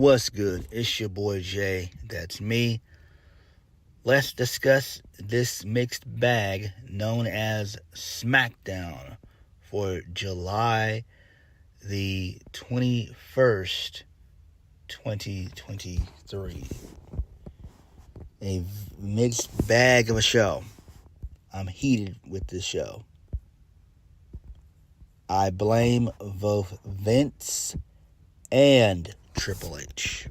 What's good? It's your boy Jay. That's me. Let's discuss this mixed bag known as Smackdown for July the 21st, 2023. A mixed bag of a show. I'm heated with this show. I blame both Vince and Triple H.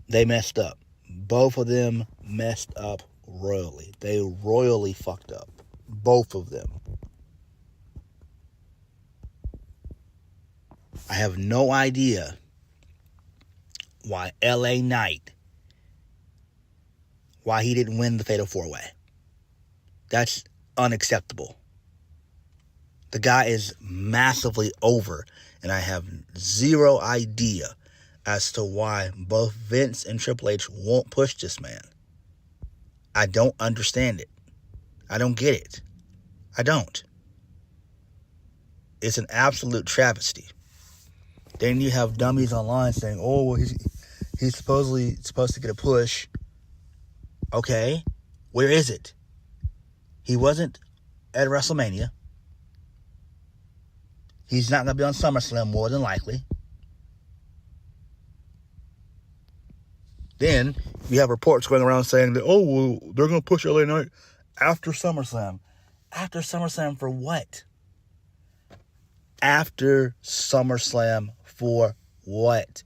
They messed up. Both of them messed up royally. They royally fucked up. Both of them. I have no idea why LA Knight, why he didn't win the Fatal 4-Way. That's unacceptable. The guy is massively over, and I have zero idea as to why both Vince and Triple H won't push this man. I don't understand it. I don't get it. I don't. It's an absolute travesty. Then you have dummies online saying, oh, well, he's supposedly supposed to get a push. Okay, where is it? He wasn't at WrestleMania. He's not going to be on SummerSlam more than likely. Then you have reports going around saying that, oh, well, they're going to push LA Knight after SummerSlam. After SummerSlam for what? After SummerSlam for what?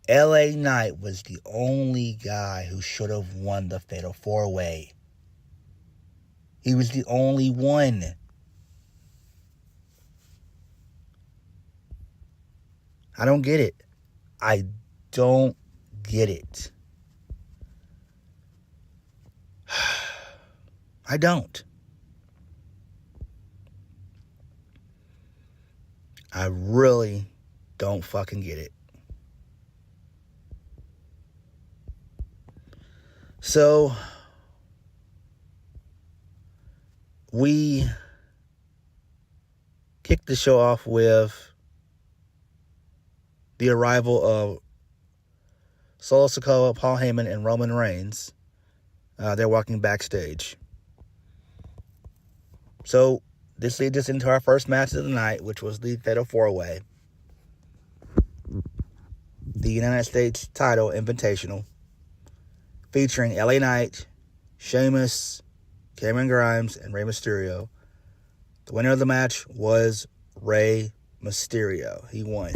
LA Knight was the only guy who should have won the Fatal 4-Way. He was the only one. I don't get it. I don't get it. I don't. I really don't fucking get it. So, we kicked the show off with the arrival of Solo Sikoa, Paul Heyman, and Roman Reigns. They're walking backstage. So, this leads us into our first match of the night, which was the Fatal 4-Way. The United States title invitational. Featuring LA Knight, Sheamus, Cameron Grimes, and Rey Mysterio. The winner of the match was Rey Mysterio. He won.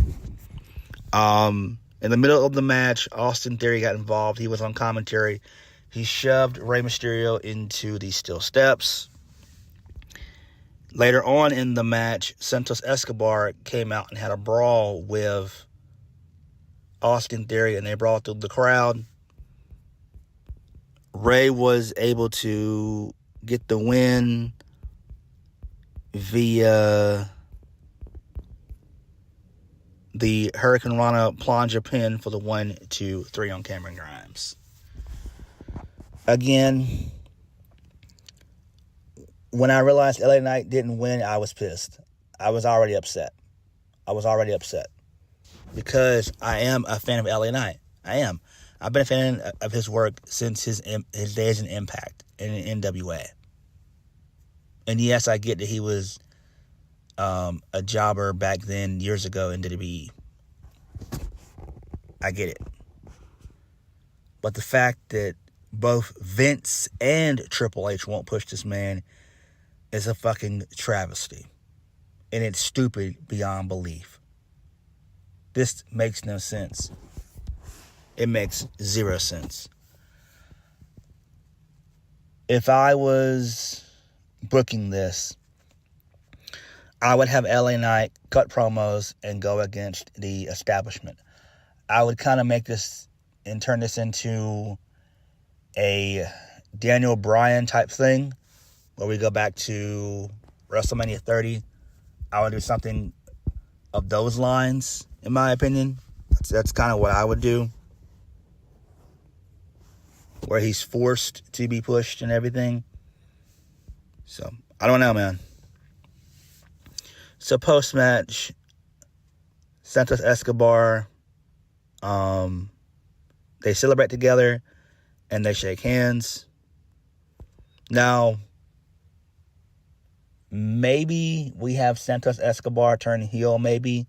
In the middle of the match, Austin Theory got involved. He was on commentary. He shoved Rey Mysterio into the steel steps. Later on in the match, Santos Escobar came out and had a brawl with Austin Theory, and they brawled through the crowd. Rey was able to get the win via the Hurricane Rana plunger pin for the 1-2-3 on Cameron Grimes. Again, when I realized LA Knight didn't win, I was pissed. I was already upset. Because I am a fan of LA Knight. I am. I've been a fan of his work since his days in Impact and in NWA. And yes, I get that he was a jobber back then, years ago in WWE. I get it. But the fact that both Vince and Triple H won't push this man is a fucking travesty. And it's stupid beyond belief. This makes no sense. It makes zero sense. If I was booking this, I would have LA Knight cut promos and go against the establishment. I would kind of make this and turn this into a Daniel Bryan type thing, where we go back to WrestleMania 30. I would do something of those lines, in my opinion. That's kind of what I would do. Where he's forced to be pushed and everything. So, I don't know, man. So post-match, Santos Escobar, they celebrate together and they shake hands. Now, maybe we have Santos Escobar turn heel, maybe.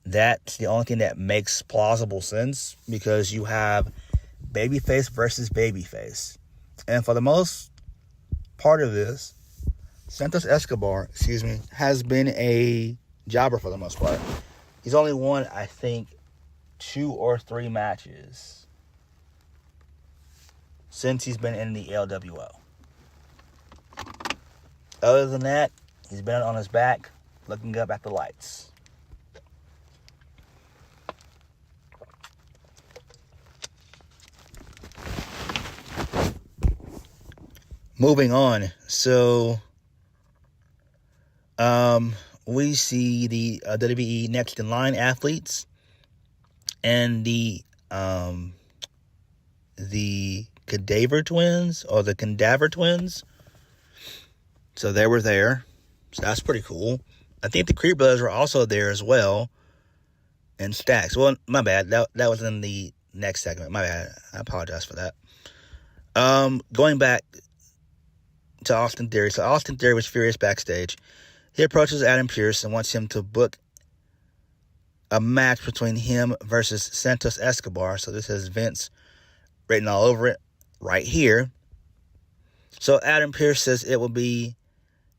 That's the only thing that makes plausible sense, because you have babyface versus babyface. And for the most part of this, Santos Escobar, has been a jobber for the most part. He's only won, I think, 2 or 3 matches since he's been in the LWO. Other than that, he's been on his back, looking up at the lights. Moving on, so we see the WWE Next in Line athletes and the Cadaver Twins, or the Cadaver Twins. So they were there, so that's pretty cool. I think the Creed Brothers were also there as well, and Stacks. Well, my bad, that was in the next segment. My bad, I apologize for that. Going back to Austin Theory. So Austin Theory was furious backstage. He approaches Adam Pearce and wants him to book a match between him versus Santos Escobar. So this has Vince written all over it right here. So Adam Pearce says it will be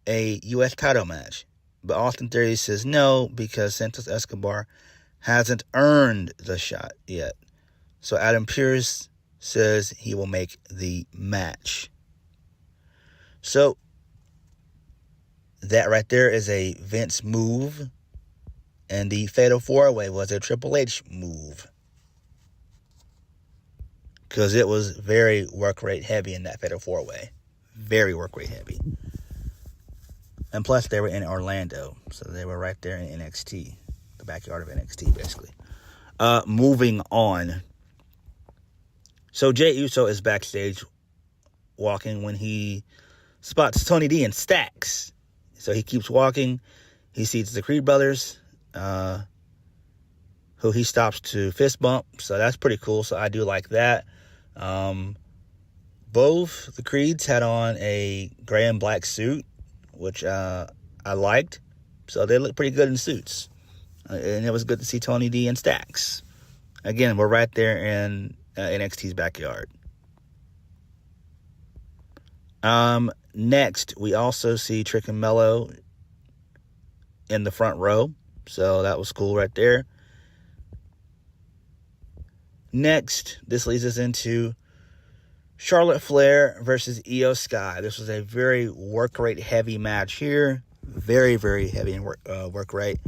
a U.S. title match. But Austin Theory says no, because Santos Escobar hasn't earned the shot yet. So Adam Pearce says he will make the match. So, that right there is a Vince move. And the Fatal 4-Way was a Triple H move. Because it was very work rate heavy in that Fatal 4-Way. Very work rate heavy. And plus, they were in Orlando. So, they were right there in NXT. The backyard of NXT, basically. Moving on. So, Jey Uso is backstage walking when he spots Tony D and Stacks. So he keeps walking. He sees the Creed Brothers, who he stops to fist bump. So that's pretty cool. So I do like that. Both the Creeds had on a gray and black suit, which I liked. So they look pretty good in suits. And it was good to see Tony D and Stacks. Again, we're right there in NXT's backyard. Next, we also see Trick and Mello in the front row. So that was cool right there. Next, this leads us into Charlotte Flair versus IYO Sky. This was a very work rate heavy match here. Very, very heavy in work rate.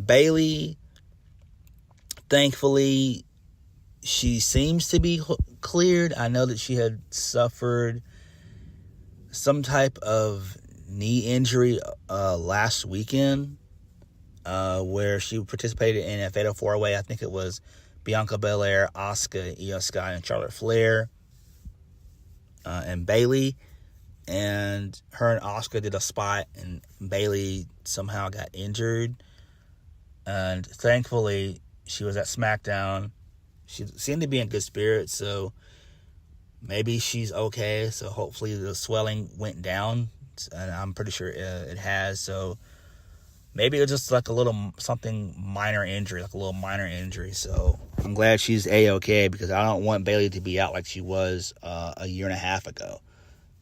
Bayley, thankfully, she seems to be cleared. I know that she had suffered some type of knee injury last weekend, where she participated in a Fatal 4-Way. I think it was Bianca Belair, Asuka, IYO Sky, and Charlotte Flair, and Bayley. And her and Asuka did a spot, and Bayley somehow got injured. And thankfully, she was at Smackdown. She seemed to be in good spirits, so maybe she's okay. So hopefully the swelling went down, and I'm pretty sure it has. So maybe it's just like a little something minor injury, like a little minor injury. So I'm glad she's A-okay, because I don't want Bayley to be out like she was a year and a half ago,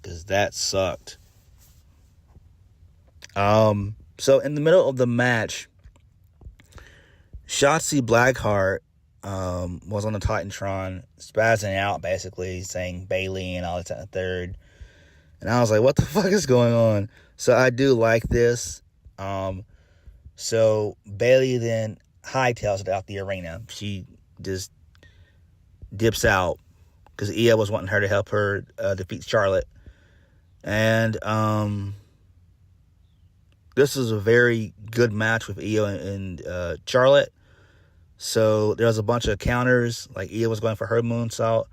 because that sucked. So in the middle of the match, Shotzi Blackheart was on the Titantron, spazzing out, basically saying Bayley and all this and the third. And I was like, what the fuck is going on? So I do like this. So Bayley then hightails it out the arena. She just dips out because Io was wanting her to help her defeat Charlotte. And this was a very good match with Io and Charlotte. So there was a bunch of counters. Like Io was going for her moonsault.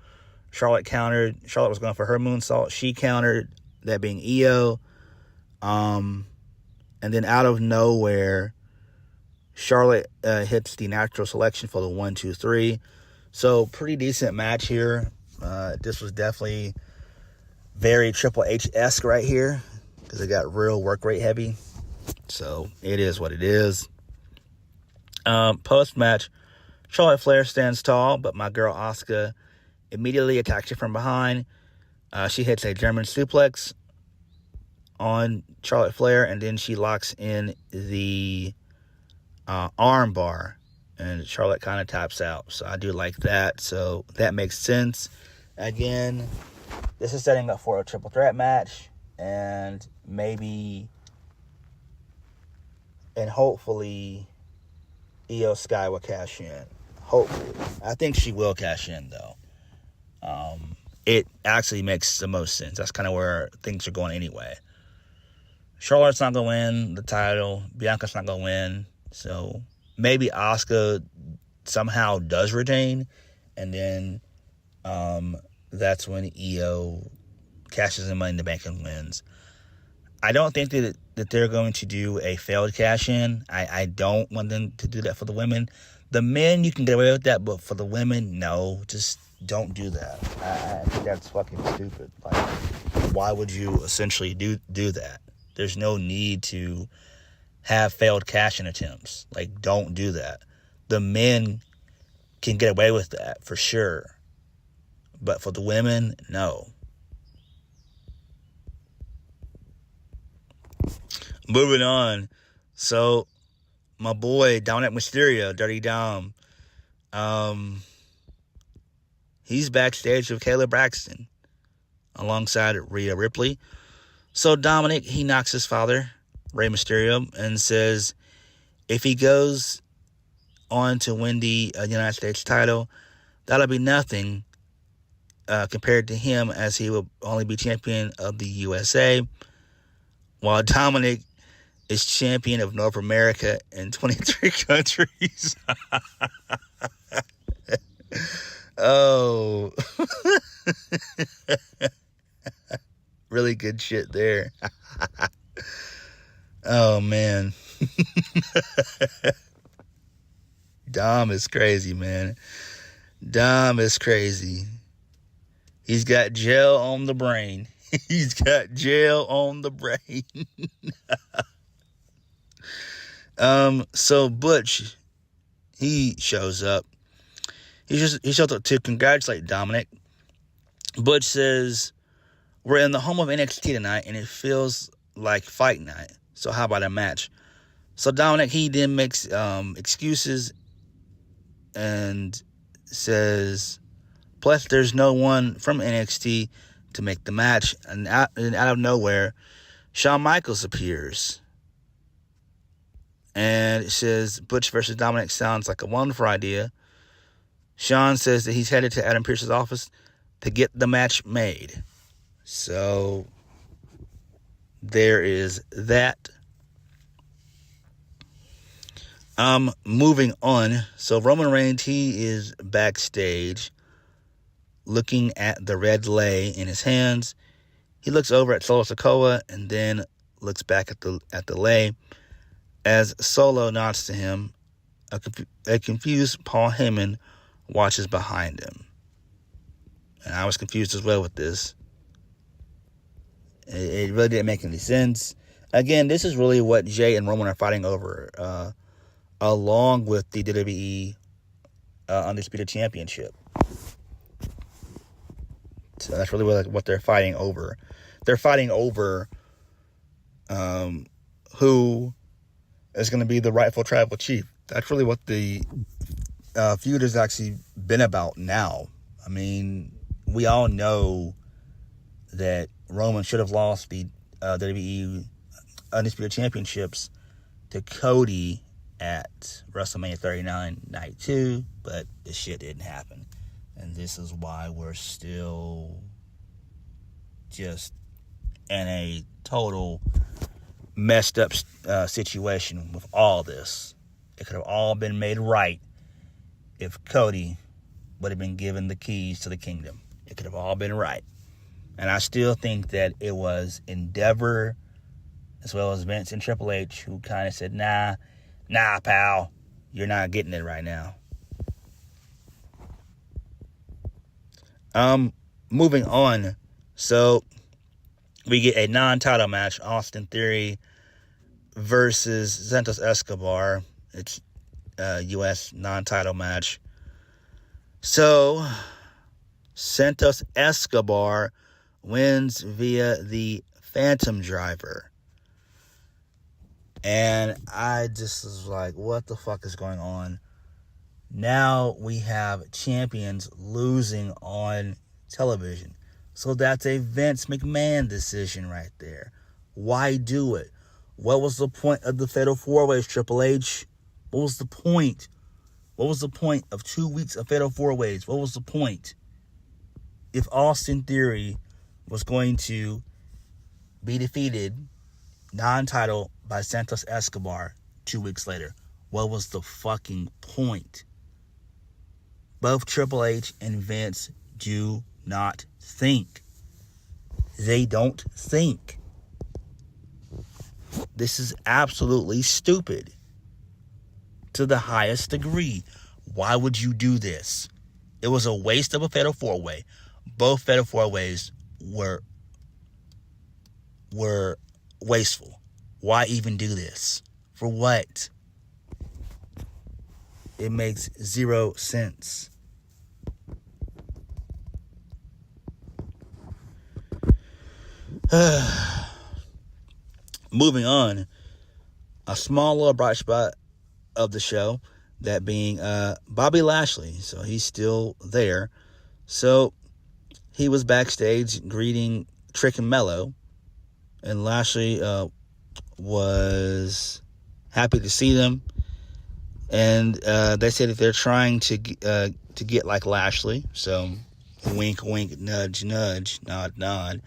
Charlotte countered. Charlotte was going for her moonsault. She countered, that being Io. And then out of nowhere, Charlotte hits the natural selection for the 1, 2, 3. So pretty decent match here. This was definitely very Triple H-esque right here because it got real work rate heavy. So it is what it is. Post-match, Charlotte Flair stands tall, but my girl Asuka immediately attacks her from behind. She hits a German suplex on Charlotte Flair, and then she locks in the arm bar, and Charlotte kind of taps out. So I do like that. So that makes sense. Again, this is setting up for a triple threat match, and maybe and hopefully IYO Sky will cash in. Hopefully. I think she will cash in, though. It actually makes the most sense. That's kind of where things are going anyway. Charlotte's not going to win the title. Bianca's not going to win. So maybe Asuka somehow does retain. And then that's when IYO cashes in Money in the Bank and wins. I don't think that they're going to do a failed cash-in. I don't want them to do that for the women. The men, you can get away with that, but for the women, no. Just don't do that. I think that's fucking stupid. Like, why would you essentially do that? There's no need to have failed cash-in attempts. Like, don't do that. The men can get away with that, for sure. But for the women, no. Moving on. So, my boy, Dominik Mysterio, Dirty Dom, he's backstage with Kayla Braxton alongside Rhea Ripley. So, Dominik, he knocks his father, Rey Mysterio, and says if he goes on to win the United States title, that'll be nothing compared to him, as he will only be champion of the USA, while Dominik is champion of North America in 23 countries. Oh. Really good shit there. Oh, man. Dom is crazy, man. Dom is crazy. He's got gel on the brain. He's got gel on the brain. So Butch, he shows up. He shows up to congratulate Dominik. Butch says, we're in the home of NXT tonight, and it feels like fight night. So how about a match? So Dominik, he then makes excuses and says, plus there's no one from NXT to make the match. And out of nowhere, Shawn Michaels appears. And it says, Butch versus Dominik sounds like a wonderful idea. Shawn says that he's headed to Adam Pearce's office to get the match made. So, there is that. Moving on. So, Roman Reigns, he is backstage looking at the red lei in his hands. He looks over at Solo Sikoa and then looks back at the lei. As Solo nods to him, a confused Paul Heyman watches behind him. And I was confused as well with this. It really didn't make any sense. Again, this is really what Jey and Roman are fighting over, along with the WWE Undisputed Championship. So that's really what they're fighting over. They're fighting over who is going to be the rightful tribal chief. That's really what the feud has actually been about now. I mean, we all know that Roman should have lost the WWE Undisputed Championships to Cody at WrestleMania 39 Night 2, but this shit didn't happen. And this is why we're still just in a total messed up situation with all this. It could have all been made right if Cody would have been given the keys to the kingdom. It could have all been right. And I still think that it was Endeavor as well as Vince and Triple H, who kind of said, nah, pal, you're not getting it right now. Moving on. So, we get a non-title match, Austin Theory versus Santos Escobar. It's a U.S. non-title match. So, Santos Escobar wins via the Phantom Driver. And I just was like, what the fuck is going on? Now we have champions losing on television. So that's a Vince McMahon decision right there. Why do it? What was the point of the Fatal 4-Ways, Triple H? What was the point? What was the point of 2 weeks of Fatal 4-Ways? What was the point? If Austin Theory was going to be defeated, non-title, by Santos Escobar 2 weeks later, what was the fucking point? Both Triple H and Vince do not think. They don't think. This is absolutely stupid to the highest degree. Why would you do this? It was a waste of a Fatal 4-Way. Both Fatal 4-Ways were wasteful. Why even do this? For what? It makes zero sense. Moving on, a small little bright spot of the show, that being Bobby Lashley. So he's still there. So he was backstage greeting Trick and Mello, and Lashley was happy to see them. And they said that they're trying to get like Lashley. So wink, wink, nudge, nudge, nod, nod.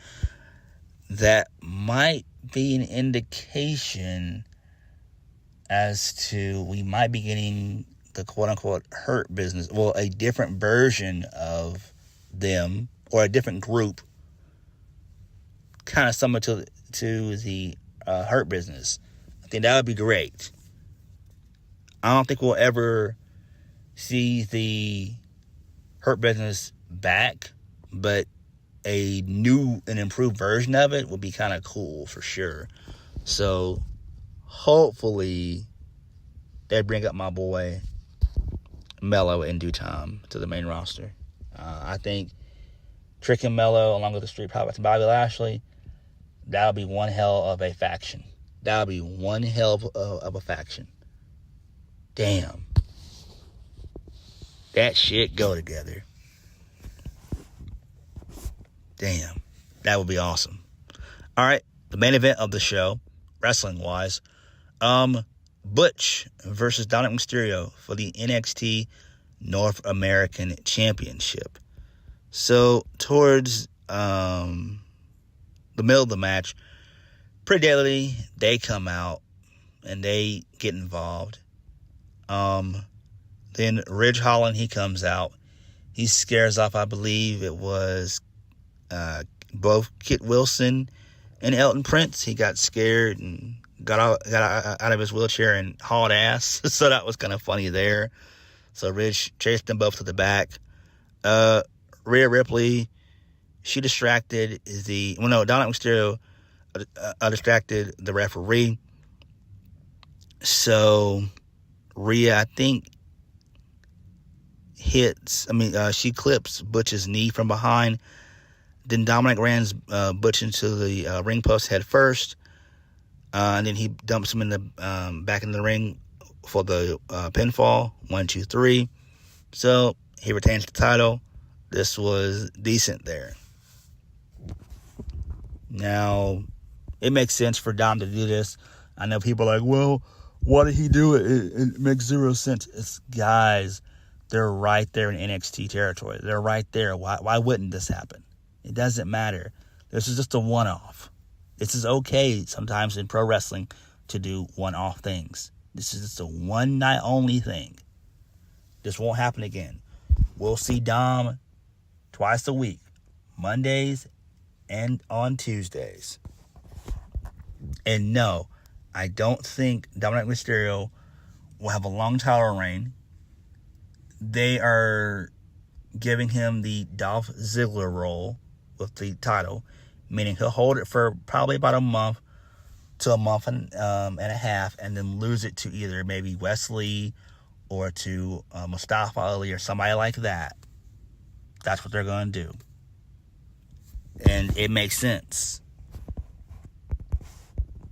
That might be an indication as to we might be getting the quote-unquote Hurt Business. Well, a different version of them, or a different group, kind of similar to the Hurt Business. I think that would be great. I don't think we'll ever see the Hurt Business back, but a new and improved version of it would be kind of cool for sure. So hopefully they bring up my boy Mello in due time to the main roster. I think Trick and Mello, along with the Street Profits and Bobby Lashley, that would be one hell of a faction. That would be one hell of a faction. Damn. That shit go together. Damn. That would be awesome. All right. The main event of the show, wrestling-wise, Butch versus Dominik Mysterio for the NXT North American Championship. So, towards the middle of the match, Pretty Daily, they come out and they get involved. Then Ridge Holland, he comes out. He scares off, I believe it was both Kit Wilson and Elton Prince. He got scared and got out of his wheelchair and hauled ass. So that was kind of funny there. So Ridge chased them both to the back. Rhea Ripley, she distracted Dominik Mysterio distracted the referee. So Rhea, I think, she clips Butch's knee from behind. Then Dominik rams Butch into the ring post head first. And then he dumps him in the back in the ring for the pinfall. 1, 2, 3. So he retains the title. This was decent there. Now, it makes sense for Dom to do this. I know people are like, well, why did he do it? It makes zero sense. It's guys, they're right there in NXT territory. They're right there. Why wouldn't this happen? It doesn't matter. This is just a one-off. This is okay sometimes in pro wrestling to do one-off things. This is just a one-night only thing. This won't happen again. We'll see Dom twice a week, Mondays and on Tuesdays. And no, I don't think Dominik Mysterio will have a long title reign. They are giving him the Dolph Ziggler role with the title, meaning he'll hold it for probably about a month to a month and a half, and then lose it to either maybe Wesley or to Mustafa Ali or somebody like that. That's what they're going to do. And it makes sense.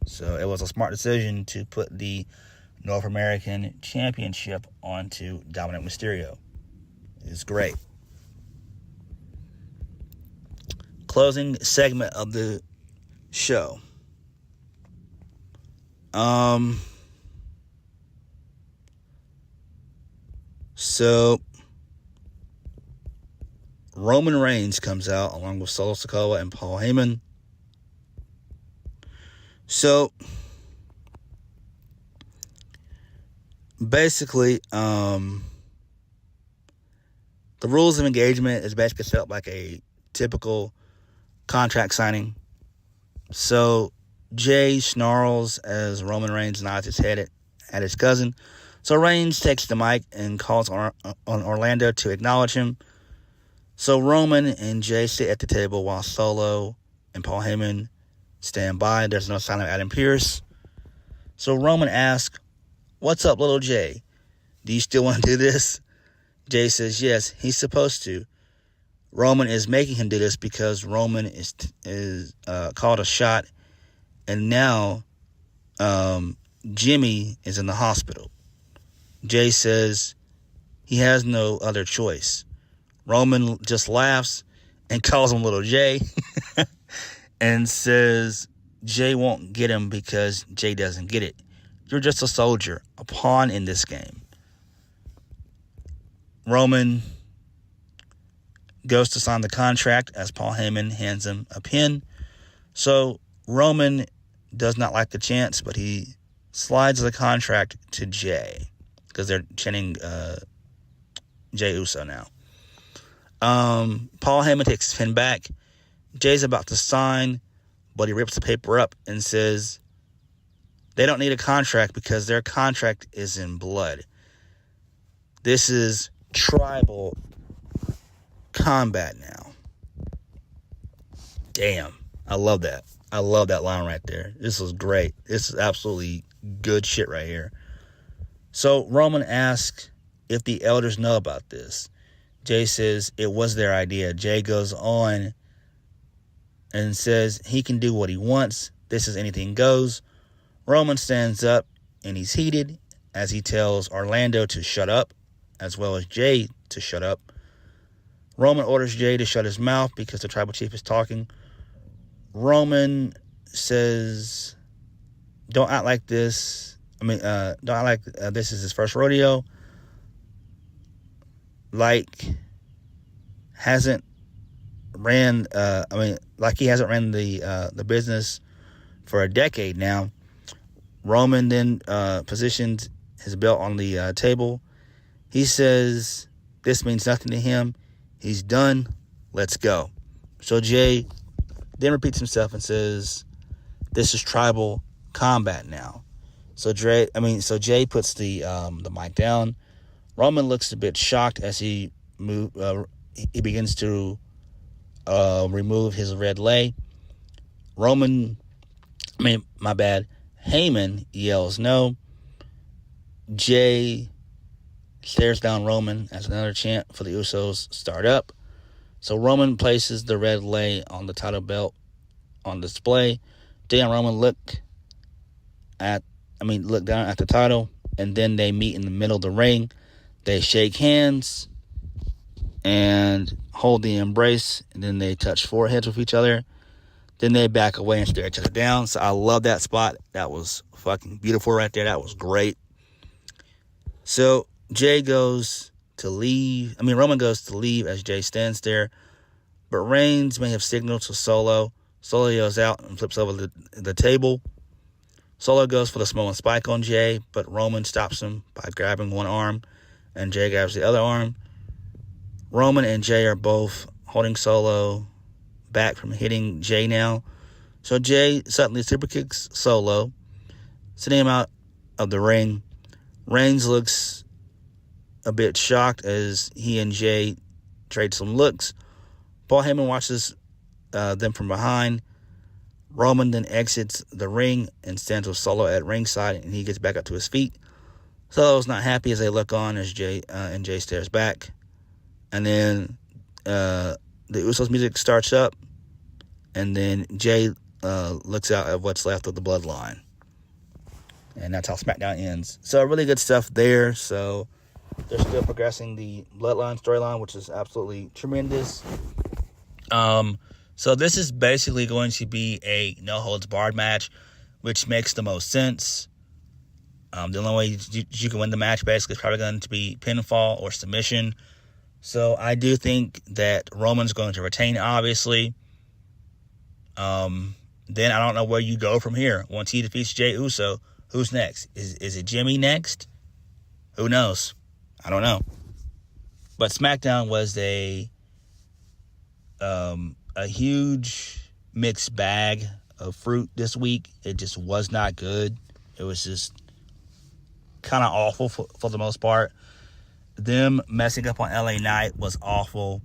So it was a smart decision to put the North American Championship onto Dominik Mysterio. It's great. Closing segment of the show. So Roman Reigns comes out along with Solo Sikoa and Paul Heyman. So basically, the rules of engagement is basically set up like a typical contract signing. So Jey snarls as Roman Reigns nods his head at his cousin. So Reigns takes the mic and calls on Orlando to acknowledge him. So Roman and Jey sit at the table while Solo and Paul Heyman stand by. There's no sign of Adam Pearce. So Roman asks, "What's up, little Jey? Do you still want to do this?" Jey says yes, he's supposed to. Roman is making him do this because Roman is called a shot, and now Jimmy is in the hospital. Jey says he has no other choice. Roman just laughs and calls him little Jey and says Jey won't get him because Jey doesn't get it. You're just a soldier, a pawn in this game. Roman goes to sign the contract as Paul Heyman hands him a pen. So Roman does not like the chance, but he slides the contract to Jey because they're chanting Jey Uso now. Paul Heyman takes his pen back. Jey's about to sign, but he rips the paper up and says they don't need a contract because their contract is in blood. This is tribal combat now. Damn, I love that. I love that line right there. This was great. This is absolutely good shit right here. So Roman asks if the elders know about this. Jey says it was their idea. Jey goes on and says he can do what he wants. This is anything goes. Roman stands up and he's heated as he tells Orlando to shut up, as well as Jey to shut up. Roman orders Jey to shut his mouth because the tribal chief is talking. Roman says, don't act like this. Don't act like this is his first rodeo. Like he hasn't ran the business for a decade now. Roman then positioned his belt on the table. He says this means nothing to him. He's done. Let's go. So Jey then repeats himself and says, this is tribal combat now. So Jey puts the mic down. Roman looks a bit shocked as he begins to remove his red lei. Heyman yells no. Jey stares down Roman as another chant for the Usos start up. So Roman places the red lei on the title belt on display. Jey and Roman look down at the title, and then they meet in the middle of the ring. They shake hands and hold the embrace, and then they touch foreheads with each other. Then they back away and stare each other down. So I love that spot. That was fucking beautiful right there. That was great. So Roman goes to leave as Jey stands there. But Reigns may have signaled to Solo. Solo yells out and flips over the table. Solo goes for the Samoan spike on Jey, but Roman stops him by grabbing one arm, and Jey grabs the other arm. Roman and Jey are both holding Solo back from hitting Jey now. So Jey suddenly super kicks Solo, sending him out of the ring. Reigns looks a bit shocked as he and Jey trade some looks. Paul Heyman watches them from behind. Roman then exits the ring and stands with Solo at ringside, and he gets back up to his feet. Solo's not happy as they look on as Jey stares back. And then the Usos music starts up, and then Jey looks out at what's left of the bloodline. And that's how SmackDown ends. So really good stuff there. So they're still progressing the bloodline storyline, which is absolutely tremendous. So this is basically going to be a no-holds-barred match, which makes the most sense. The only way you can win the match basically is probably going to be pinfall or submission. So I do think that Roman's going to retain, obviously. Then I don't know where you go from here. Once he defeats Jey Uso, who's next? Is it Jimmy next? Who knows? I don't know. But SmackDown was a huge mixed bag of fruit this week. It just was not good. It was just kind of awful for the most part. Them messing up on LA Knight was awful.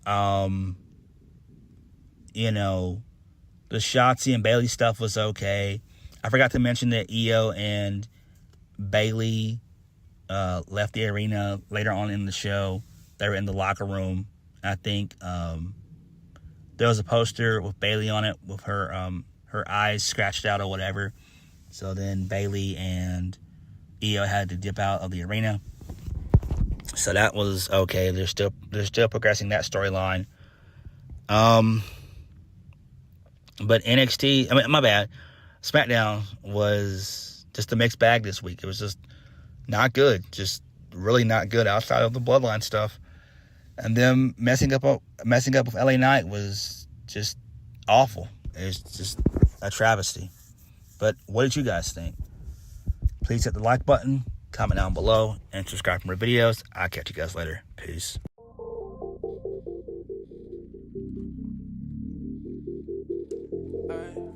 The Shotzi and Bayley stuff was okay. I forgot to mention that IYO and Bayley left the arena later on in the show. They were in the locker room. I think there was a poster with Bayley on it with her eyes scratched out or whatever. So then Bayley and IYO had to dip out of the arena. So that was okay. They're still progressing that storyline. But NXT, my bad. SmackDown was just a mixed bag this week. It was just not good. Just really not good outside of the bloodline stuff. And them messing up with LA Knight was just awful. It's just a travesty. But what did you guys think? Please hit the like button, comment down below, and subscribe for more videos. I'll catch you guys later. Peace.